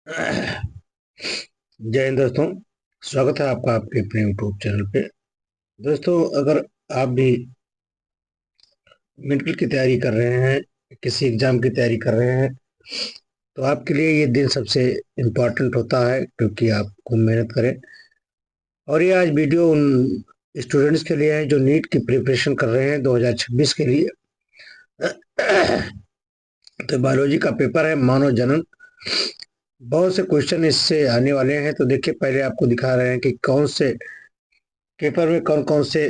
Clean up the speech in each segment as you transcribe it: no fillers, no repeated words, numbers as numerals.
जय हिंद दोस्तों। स्वागत है आपका आपके अपने यूट्यूब चैनल पे। दोस्तों, अगर आप भी मेडिकल की तैयारी कर रहे हैं, किसी एग्जाम की तैयारी कर रहे हैं, तो आपके लिए ये दिन सबसे इम्पोर्टेंट होता है, क्योंकि आप खूब मेहनत करें। और ये आज वीडियो उन स्टूडेंट्स के लिए है जो नीट की प्रिपरेशन कर रहे हैं 2026 के लिए। तो बायोलॉजी का पेपर है, मानव जनन। बहुत से क्वेश्चन इससे आने वाले हैं। तो देखिए, पहले आपको दिखा रहे हैं कि कौन से पेपर में कौन कौन से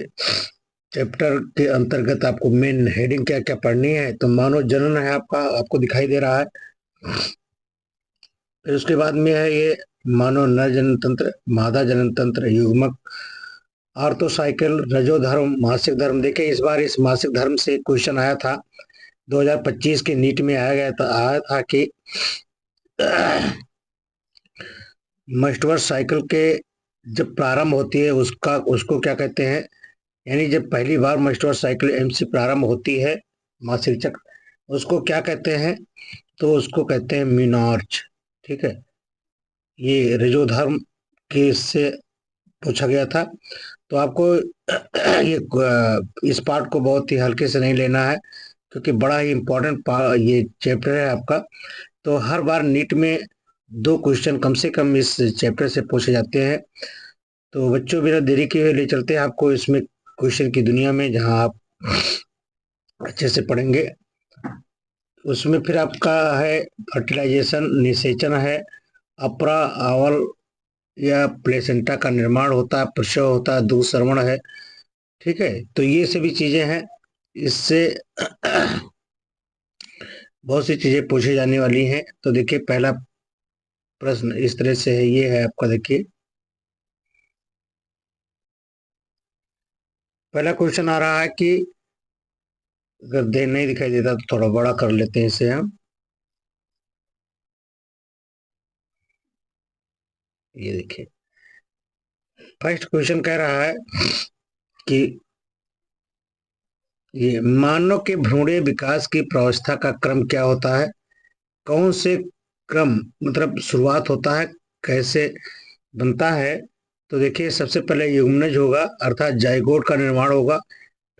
चैप्टर के अंतर्गत आपको मेन हेडिंग क्या क्या पढ़नी है। तो मानव जनन है आपका, आपको दिखाई दे रहा है। फिर उसके बाद में है ये मानव नर जनन तंत्र, मादा जनन तंत्र, युग्मक, आर्थोसाइकिल, रजोधर्म, मासिक धर्म। देखिए, इस बार इस मासिक धर्म से क्वेश्चन आया था। 2025 के नीट में आया था कि menstrual साइकिल के जब प्रारंभ होती है उसका उसको क्या कहते हैं। यानी जब पहली बार menstrual साइकिल एमसी प्रारंभ होती है, मासिक चक्र, उसको क्या कहते हैं। तो उसको कहते हैं मीनार्च। ठीक है, ये रजोधर्म के से पूछा गया था। तो आपको ये इस पार्ट को बहुत ही हल्के से नहीं लेना है, क्योंकि बड़ा ही इम्पोर्टेंट ये चैप्टर है आपका। तो हर बार नीट में 2 क्वेश्चन कम से कम इस चैप्टर से पूछे जाते हैं। तो बच्चों, बिना देरी किए हुए ले चलते हैं आपको इसमें क्वेश्चन की दुनिया में, जहां आप अच्छे से पढ़ेंगे। उसमें फिर आपका है फर्टिलाइजेशन, निषेचन है, अपरा, आवल या प्लेसेंटा का निर्माण होता है, प्रसव होता है, दूध श्रवण है। ठीक है, तो ये सभी चीजें हैं। इससे बहुत सी चीजें पूछी जाने वाली हैं। तो देखिए, पहला प्रश्न इस तरह से है, ये है आपका। देखिए, पहला क्वेश्चन आ रहा है कि अगर दे नहीं दिखाई देता तो थोड़ा बड़ा कर लेते हैं इसे हम। ये देखिए, फर्स्ट क्वेश्चन कह रहा है कि ये मानव के भ्रूणीय विकास की प्रावस्था का क्रम क्या होता है। कौन से क्रम, मतलब शुरुआत होता है, कैसे बनता है। तो देखिए, सबसे पहले युग्मनज होगा, अर्थात जाइगोट का निर्माण होगा।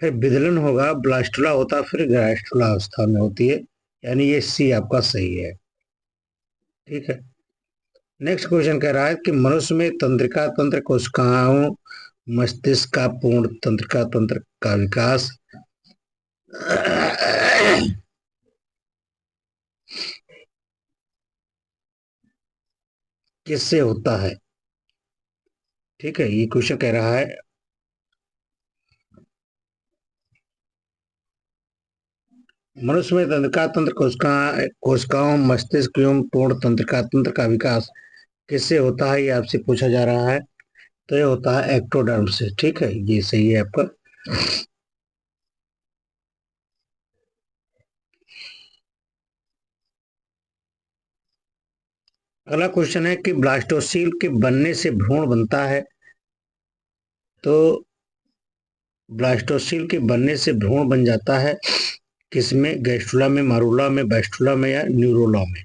फिर विदलन होगा, ब्लास्टुला होता है, फिर ग्रास्टुला अवस्था में होती है। यानी ये सी आपका सही है। ठीक है, नेक्स्ट क्वेश्चन कह रहा है कि मनुष्य में तंत्रिका तंत्र कोशिकाओं, मस्तिष्क का पूर्ण तंत्रिका तंत्र का विकास किससे होता है। ठीक है, ये क्वेश्चन कह रहा है मनुष्य में तंत्रिका तंत्र कोशिकाओं, मस्तिष्क एवं पूर्ण तंत्रिका तंत्र का विकास किससे होता है, ये आपसे पूछा जा रहा है। तो ये होता है एक्टोडर्म से। ठीक है, ये सही है आपका। अगला क्वेश्चन है कि ब्लास्टोसील के बनने से भ्रूण बनता है। तो ब्लास्टोसील के बनने से भ्रूण बन जाता है किसमें, गैस्ट्रुला में, मारूला में, बैस्टुला में, या न्यूरोला में।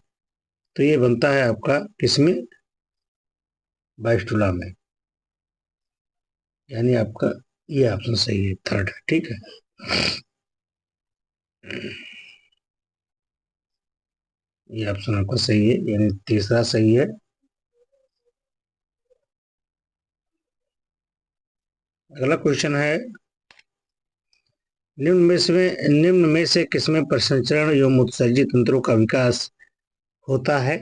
तो ये बनता है आपका किसमें, बैस्टुला में। यानी आपका ये ऑप्शन सही है, थर्ड है। ठीक है, ये ऑप्शन आपका सही है, यानी तीसरा सही है। अगला क्वेश्चन है, निम्न में से किसमें प्रसंचरण एवं उत्सर्जी तंत्रों का विकास होता है।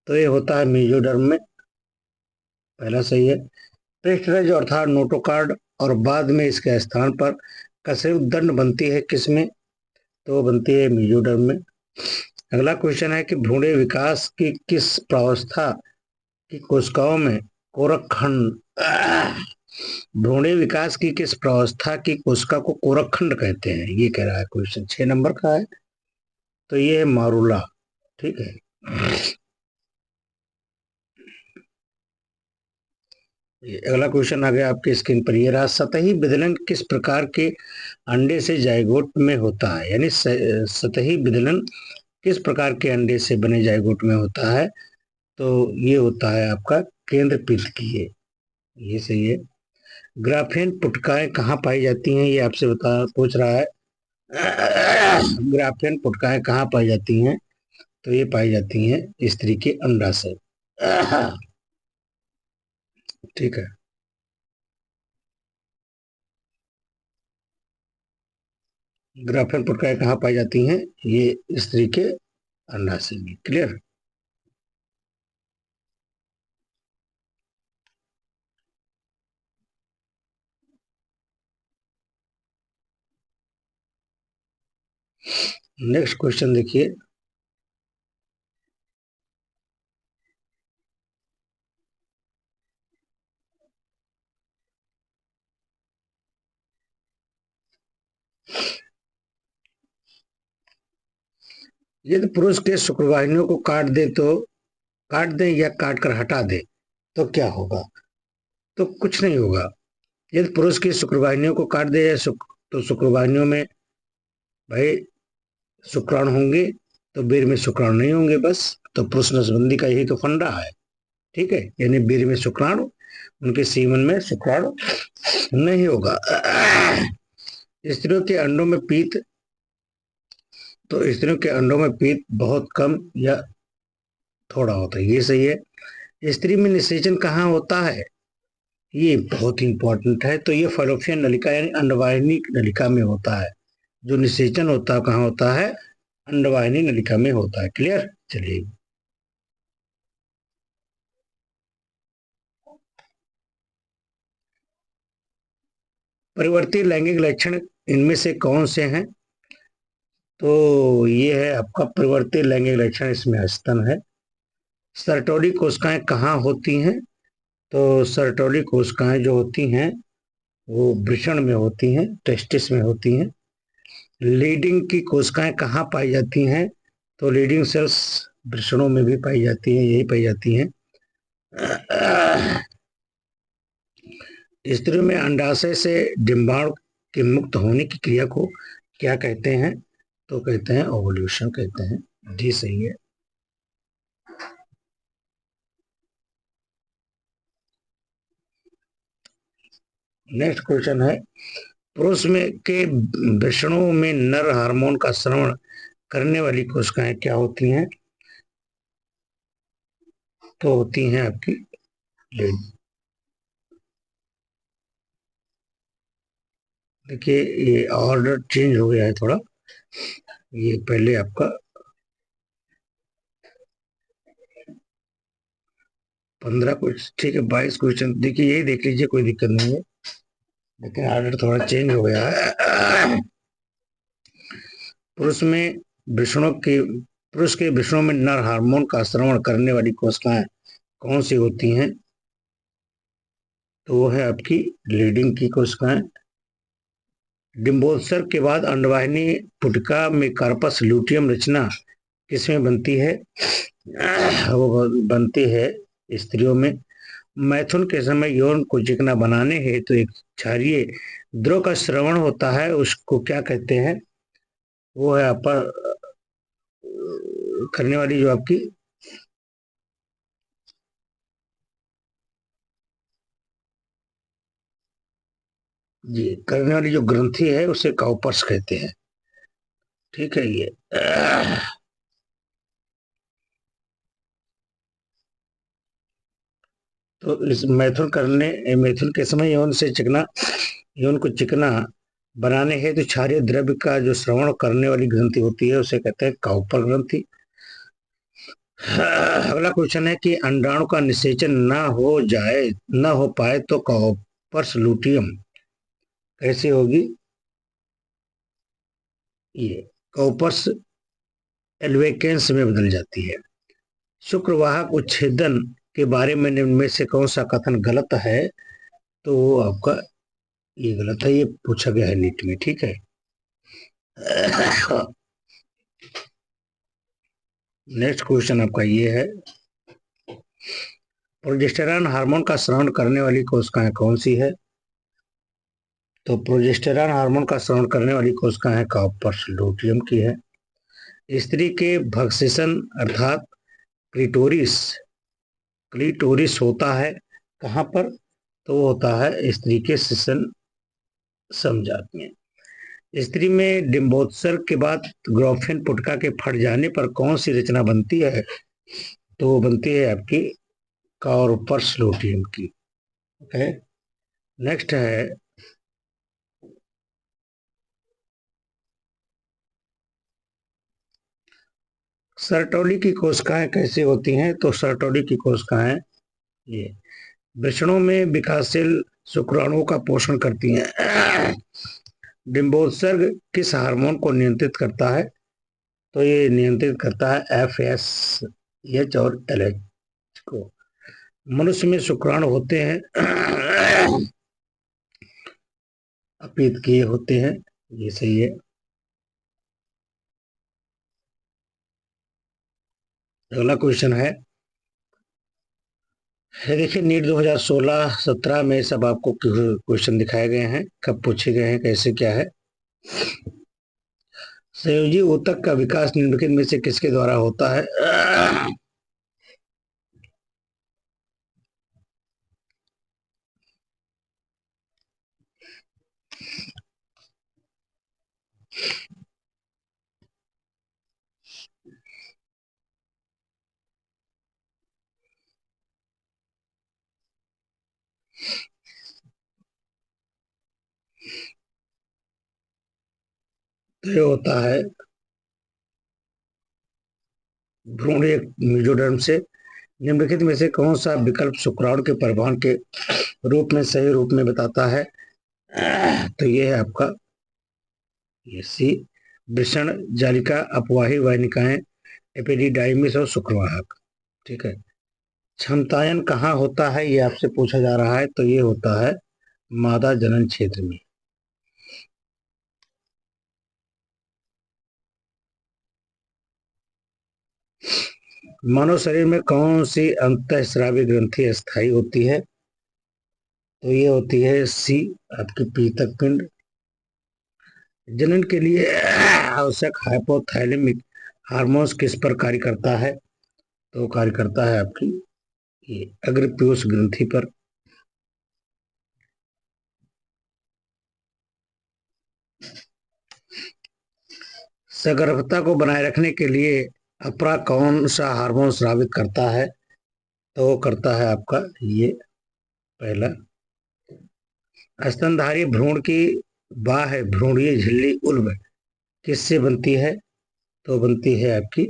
तो ये होता है मेसोडर्म में। पहला सही है। पृष्ठरज अर्थात नोटोकार्ड, और बाद में इसके स्थान पर कशेरुकदंड बनती है किसमें। तो वो बनती है मेसोडर्म में। अगला क्वेश्चन है कि भ्रूणीय विकास की किस प्रावस्था की कोशिकाओं में कोरकखंड भ्रूणीय विकास की किस प्रावस्था की कोशिका को कोरकखंड कहते हैं, ये कह रहा है क्वेश्चन, 6 नंबर का है। तो ये है मारूला। ठीक है, ये अगला क्वेश्चन आ गया आपके स्क्रीन पर। ये रहा, सतही विदलन किस प्रकार के अंडे से जायगोट में होता है। यानी सतही विदलन किस प्रकार के अंडे से बने जायगोट में होता है। तो ये होता है आपका केंद्र पित्त की है, ये सही है। ग्राफेन पुटकाएं कहाँ पाई जाती हैं, ये आपसे बता पूछ रहा है। ग्राफेन पुटकाएं कहाँ पाई जाती हैं, तो ये पाई जाती हैं स्त्री के अंडाशय। ठीक है। ग्राफेन पुटकाएं कहाँ पाई जाती हैं, ये स्त्री के अंडाशय में। क्लियर। नेक्स्ट क्वेश्चन देखिए। यदि पुरुष के शुक्रवाहिनियों को काट दें या काट कर हटा दें तो क्या होगा, तो कुछ नहीं होगा। यदि पुरुष की शुक्रवाहिनियों को काट दे तो शुक्रवाहिनियों में भाई शुक्राणु होंगे, तो वीर्य में शुक्राणु नहीं होंगे बस। तो पुरुष नसबंदी का यही तो फंडा है। ठीक है, यानी वीर्य में शुक्राणु, उनके सीमन में शुक्राणु नहीं होगा। स्त्रियों के अंडों में पीत, तो स्त्रियों के अंडों में पीत बहुत कम या थोड़ा होता है, ये सही है। स्त्री में निषेचन कहाँ होता है, ये बहुत इंपॉर्टेंट है। तो ये फैलोपियन नलिका यानी अंडवाहिनी नलिका में होता है। जो निषेचन होता है कहाँ होता है, अंडवाहिनी नलिका में होता है। क्लियर। चलिए, परिवर्ती लैंगिक लक्षण इनमें से कौन से हैं, तो ये है आपका परिवर्ती लैंगिक लक्षण, इसमें स्तन है। सर्टोरी कोशिकाएं कहाँ होती हैं, तो सर्टोरी कोशिकाएं जो होती हैं वो वृषण में होती हैं, टेस्टिस में होती हैं। लीडिंग की कोशिकाएं कहाँ पाई जाती हैं, तो लीडिंग सेल्स वृषणों में भी पाई जाती हैं, यही पाई जाती हैं। स्त्रियों में अंडाशय से डिंबाणु के मुक्त होने की क्रिया को क्या कहते हैं, तो कहते हैं ओवल्यूशन कहते हैं। जी सही है। नेक्स्ट क्वेश्चन है, पुरुष में के वृषणों में नर हार्मोन का स्राव करने वाली कोशिकाएं क्या होती हैं, तो होती हैं आपकी लेड। देखिए ये ऑर्डर चेंज हो गया है थोड़ा, ये पहले आपका 15 कुछ, ठीक है 22 क्वेश्चन, देखिए यही देख लीजिए, कोई दिक्कत नहीं है, लेकिन ऑर्डर थोड़ा चेंज हो गया है। पुरुष में वृषणों के पुरुष के वृषणों में नर हार्मोन का स्राव करने वाली कोशिकाएं कौन सी होती हैं, तो वो है आपकी लीडिंग की कोशिकाएं। डिम्बोत्सर्ग के बाद अंडवाहिनी पुटिका में कार्पस ल्यूटियम रचना किसमें बनती है, वो बनती है स्त्रियों में। मैथुन के समय यौन को चिकना बनाने हेतु तो एक क्षारीय द्रव का श्रवण होता है, उसको क्या कहते हैं, वो है आपका करने वाली जो आपकी जी करने वाली जो ग्रंथि है उसे काउपर्स कहते हैं। ठीक है ये। तो इस मैथुन के समय यौन को चिकना बनाने हेतु तो क्षारीय द्रव्य का जो श्रवण करने वाली ग्रंथि होती है उसे कहते हैं काउपर ग्रंथि। अगला क्वेश्चन है कि अंडाणु का निषेचन न हो पाए तो काउपर्स लूटियम कैसे होगी, ये काउपर्स एल्वेकेंस में बदल जाती है। शुक्रवाहक उच्छेदन के बारे में निम्न में से कौन सा कथन गलत है, तो वो आपका ये गलत है, ये पूछा गया है नीट में। ठीक है। नेक्स्ट क्वेश्चन आपका ये है, प्रोजेस्टेरॉन हार्मोन का स्राव करने वाली कोशिकाएं कौन सी है, तो प्रोजेस्टेरॉन हार्मोन का स्राव करने वाली कोशिकाएं कॉपर्स लूटियम की है। स्त्री के भगसेशन अर्थात क्लिटोरिस क्लिटोरिस होता है कहाँ पर? तो वो होता है स्त्री के शिश्न समजात में। स्त्री में डिम्बोत्सर्ग के बाद ग्राफेन पुटका के फट जाने पर कौन सी रचना बनती है? तो वो बनती है आपकी कॉर्पस लूटियम की। ओके, नेक्स्ट है सरटोली की कोशिकाएं कैसे होती हैं? तो सरटोली की कोशिकाएं ये वृषणों में विकासशील शुक्राणुओं का पोषण करती हैं। डिम्बोत्सर्ग किस हार्मोन को नियंत्रित करता है? तो ये नियंत्रित करता है FSH और LH को। मनुष्य में शुक्राणु होते हैं अपीत किए होते हैं, ये सही है। अगला क्वेश्चन है, देखिए नीट 2016-17 में सब आपको क्वेश्चन दिखाए गए हैं, कब पूछे गए हैं, कैसे क्या है। संयोजी ऊतक का विकास निम्नलिखित में से किसके द्वारा होता है? तो ये होता है भ्रूणीय मेसोडर्म से। निम्नलिखित में से कौन सा विकल्प शुक्राणु के परिवहन के रूप में सही रूप में बताता है? तो ये है आपका ये सी, वृषण, जालिका, अपवाही वाहिनिकाएं, एपिडिडाइमिस और शुक्रवाहक। ठीक है। क्षमतायन कहाँ होता है ये आपसे पूछा जा रहा है, तो ये होता है मादा जनन क्षेत्र में। मानव शरीर में कौन सी अंतःस्रावी ग्रंथि स्थायी होती है? तो ये होती है सी, आपकी पीतक पिंड। जनन के लिए आवश्यक हाइपोथैलेमिक हार्मोन्स किस पर कार्य करता है? तो कार्य करता है आपकी ये अग्रपीयूष ग्रंथि पर। सगर्भता को बनाए रखने के लिए अपरा कौन सा हार्मोन स्रावित करता है? तो वो करता है आपका ये पहला। स्तनधारी भ्रूण की बाह्य भ्रूणीय झिल्ली उल्ब किससे बनती है? तो बनती है आपकी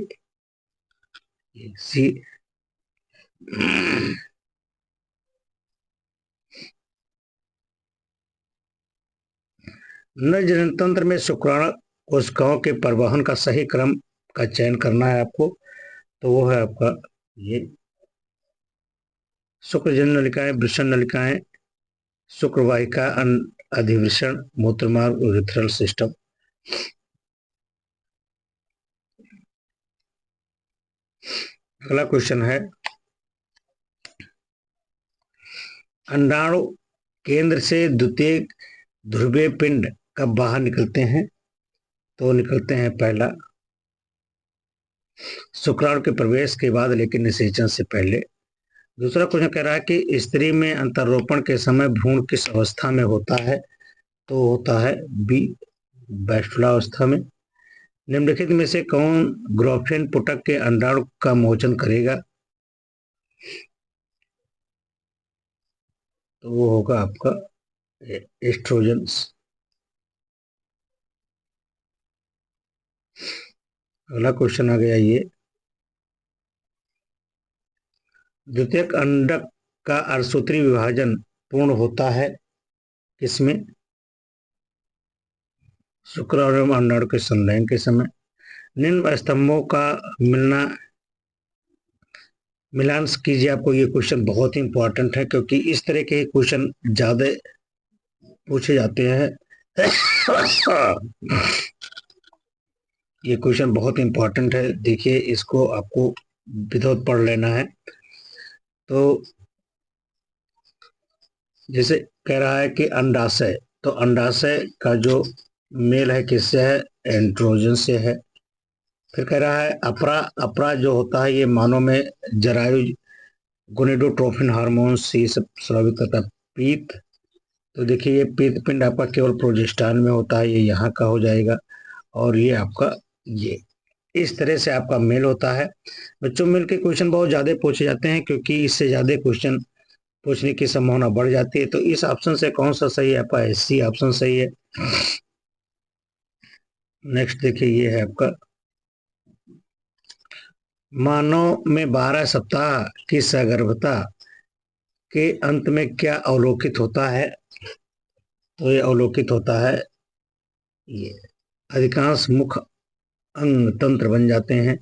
सी। नर जनन तंत्र में शुक्राणु कोशिकाओं के परिवहन का सही क्रम का चयन करना है आपको। तो वो है आपका ये शुक्रजन नलिकाएं, वृषण नलिकाएं, शुक्रवाहिका, अधिवृषण, मूत्रमार्ग, यूरिथ्रल सिस्टम। अगला क्वेश्चन है, अंडाणु केंद्र से द्वितीय ध्रुवीय पिंड कब बाहर निकलते हैं? तो निकलते हैं पहला शुक्राणु के प्रवेश के बाद, लेकिन निषेचन से पहले। दूसरा क्वेश्चन कह रहा है कि स्त्री में अंतरोपण के समय भ्रूण किस अवस्था में होता है? तो होता है बी, बैस्टुलावस्था में। निम्नलिखित में से कौन ग्राफेन पुटक के अंडाणु का मोचन करेगा? तो वो होगा आपका एस्ट्रोजन्स। अगला क्वेश्चन आ गया ये, द्वितीयक अंडक का अर्धसूत्री विभाजन पूर्ण होता है किसमें? शुक्राणु एवं अंडाणु के संलयन के समय। निम्न स्तंभों का मिलना मिलान कीजिए। आपको ये क्वेश्चन बहुत ही इंपॉर्टेंट है, क्योंकि इस तरह के क्वेश्चन ज्यादा पूछे जाते हैं। ये क्वेश्चन बहुत इंपॉर्टेंट है, देखिए इसको आपको विधिवत पढ़ लेना है। तो जैसे कह रहा है कि अंडाशय, तो अंडाशय का जो मेल है किससे है? एंड्रोजन से है। फिर कह रहा है अपरा, अपरा जो होता है ये मानव में जरायु गोनेडोट्रोफिन हार्मोन से ये सब स्रावित करता है। पीत, तो देखिए ये पीत पिंड आपका केवल प्रोजेस्टेरॉन में होता है, ये यहाँ का हो जाएगा। और ये आपका ये इस तरह से आपका मेल होता है। बच्चों मेल के क्वेश्चन बहुत ज्यादा पूछे जाते हैं, क्योंकि इससे ज्यादा क्वेश्चन पूछने की संभावना बढ़ जाती है। तो इस ऑप्शन से कौन सा सही है आपका? सी ऑप्शन सही है। नेक्स्ट देखिए ये है आपका, मानव में 12 सप्ताह की सगर्भता के अंत में क्या अवलोकित होता है? तो ये अवलोकित होता है, ये अधिकांश मुख अंग तंत्र बन जाते हैं।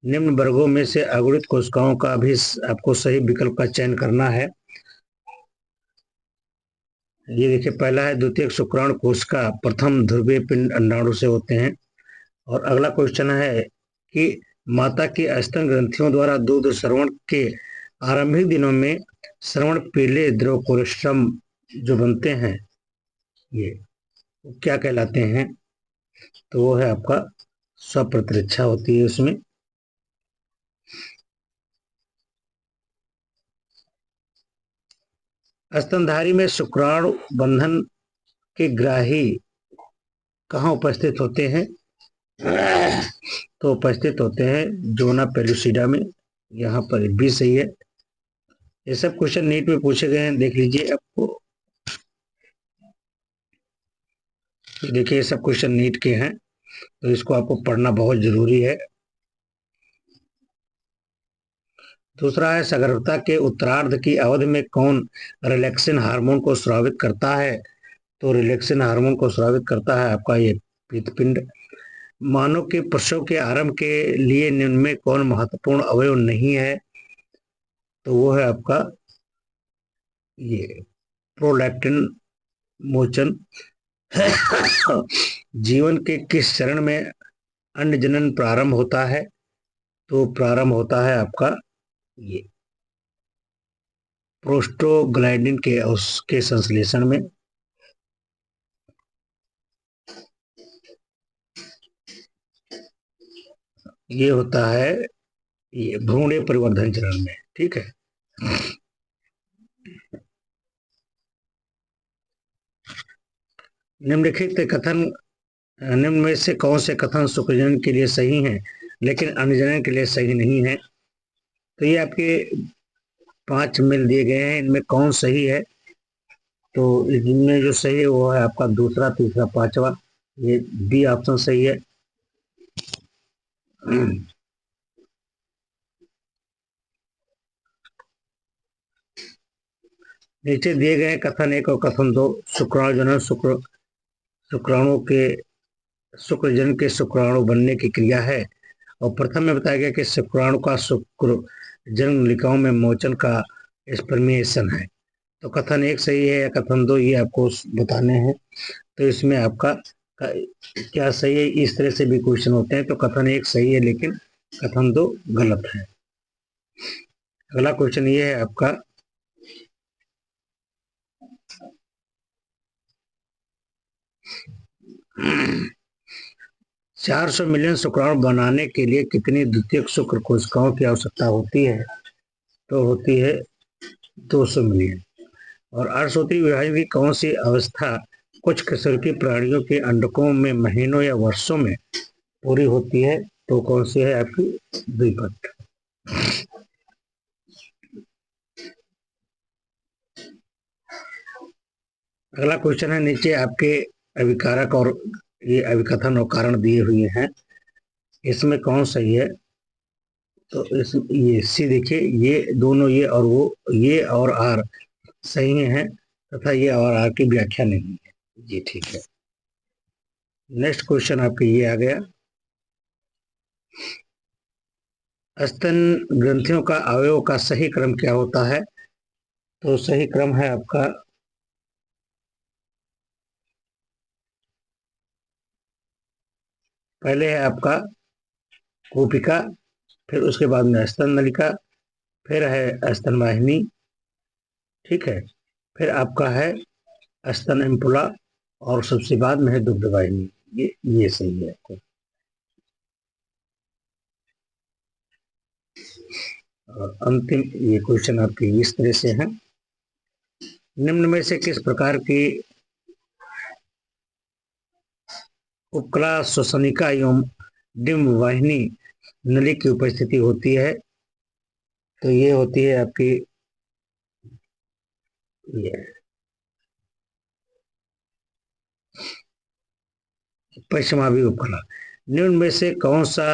निम्न वर्गों में से अगुणित कोशिकाओं का भी आपको सही विकल्प का चयन करना है। ये देखिए पहला है द्वितीयक शुक्राणु कोशिका, प्रथम ध्रुवीय पिंड अंडाणु से होते हैं। और अगला क्वेश्चन है कि माता की स्तन ग्रंथियों द्वारा दूध श्रवण के आरंभिक दिनों में श्रवण पीले द्रव कोलेस्ट्रम जो बनते हैं, ये क्या कहलाते हैं? तो वो है आपका स्वप्रतिरक्षा होती है उसमें। स्तनधारी में शुक्राणु बंधन के ग्राही कहाँ उपस्थित होते हैं? तो उपस्थित होते हैं जोना पेलुसिडा में। यहाँ पर भी सही है। ये सब क्वेश्चन नीट में पूछे गए हैं, देख लीजिए आपको। देखिए ये सब क्वेश्चन नीट के हैं, तो इसको आपको पढ़ना बहुत जरूरी है। दूसरा है सगर्भता के उत्तरार्ध की अवधि में कौन रिलैक्सिन हार्मोन को स्रावित करता है? तो रिलैक्सिन हार्मोन को स्रावित करता है आपका ये पित्तपिंड। मानव के प्रसव के आरंभ के लिए निम्न में कौन महत्वपूर्ण अवयव नहीं है? तो वो है आपका ये प्रोलैक्टिन मोचन। जीवन के किस चरण में अंड जनन प्रारंभ होता है? तो प्रारंभ होता है आपका ये प्रोस्टोग्लैंडिन के उसके संश्लेषण में। ये होता है ये भ्रूणीय परिवर्धन चरण में, ठीक है। निम्नलिखित कथन, निम्न में से कौन से कथन शुक्रजनन के लिए सही हैं लेकिन अन्नजनन के लिए सही नहीं है? तो ये आपके 5 मिल दिए गए हैं, इनमें कौन सही है? तो इनमें जो सही है वो है आपका दूसरा, तीसरा, पांचवा। ये बी ऑप्शन सही है। नीचे दिए गए कथन 1 और कथन 2, शुक्राणु जनन शुक्राणु के शुक्रजन के शुक्राणु बनने की क्रिया है। और प्रथम में बताया गया कि शुक्राणु का शुक्र जन्म नलिकाओं में मोचन का स्पर्मिएशन है। तो कथन 1 सही है या कथन 2, ये आपको बताने हैं। तो इसमें आपका क्या सही है? इस तरह से भी क्वेश्चन होते हैं। तो कथन 1 सही है लेकिन कथन 2 गलत है। अगला क्वेश्चन ये है आपका, 400 मिलियन शुक्राणु बनाने के लिए कितनी द्वितीयक शुक्र कोशिकाओं की आवश्यकता होती है? तो होती है 200 मिलियन। और अर्धसूत्री विभाजन की कौन सी अवस्था कुछ कशेरुकी प्राणियों के अंडकों में महीनों या वर्षों में पूरी होती है? तो कौन सी है आपकी? द्विपद। अगला क्वेश्चन है, नीचे आपके अभिकारक और ये अभिकथन और कारण दिए हुए हैं, इसमें कौन सही है? तो इस ये सी देखिए, ये दोनों ये और वो, ये और आर सही हैं तथा ये और आर की व्याख्या नहीं है। जी ठीक है। नेक्स्ट क्वेश्चन आपके ये आ गया, स्तन ग्रंथियों का अवयव का सही क्रम क्या होता है? तो सही क्रम है आपका, पहले है आपका कूपिका, फिर उसके बाद में स्तन नलिका, फिर है स्तन वाहिनी, ठीक है, फिर आपका है स्तन एम्पुला, और सबसे बाद में है दुग्ध वाहिनी। ये सही है आपको। और अंतिम ये क्वेश्चन आपके इस तरह से है, निम्न में से किस प्रकार की उपकला श्वसनिका एवं डिम्ब वाहिनी नली की उपस्थिति होती है? तो ये होती है आपकी ये पश्चिमाभी उपकला। निम्न में से कौन सा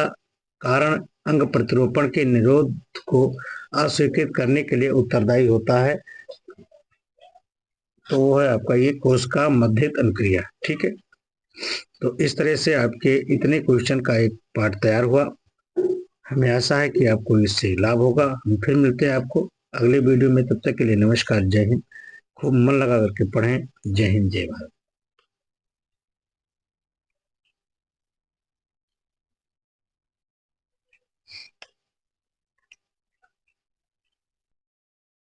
कारण अंग प्रतिरोपण के निरोध को अस्वीकृत करने के लिए उत्तरदायी होता है? तो वो है आपका ये कोशिका मध्यस्थ अनुक्रिया। ठीक है, तो इस तरह से आपके इतने क्वेश्चन का एक पार्ट तैयार हुआ। हमें आशा है कि आपको इससे लाभ होगा। हम फिर मिलते हैं आपको अगले वीडियो में, तब तक के लिए नमस्कार, जय हिंद। खूब मन लगा करके पढ़ें। जय हिंद, जय भारत।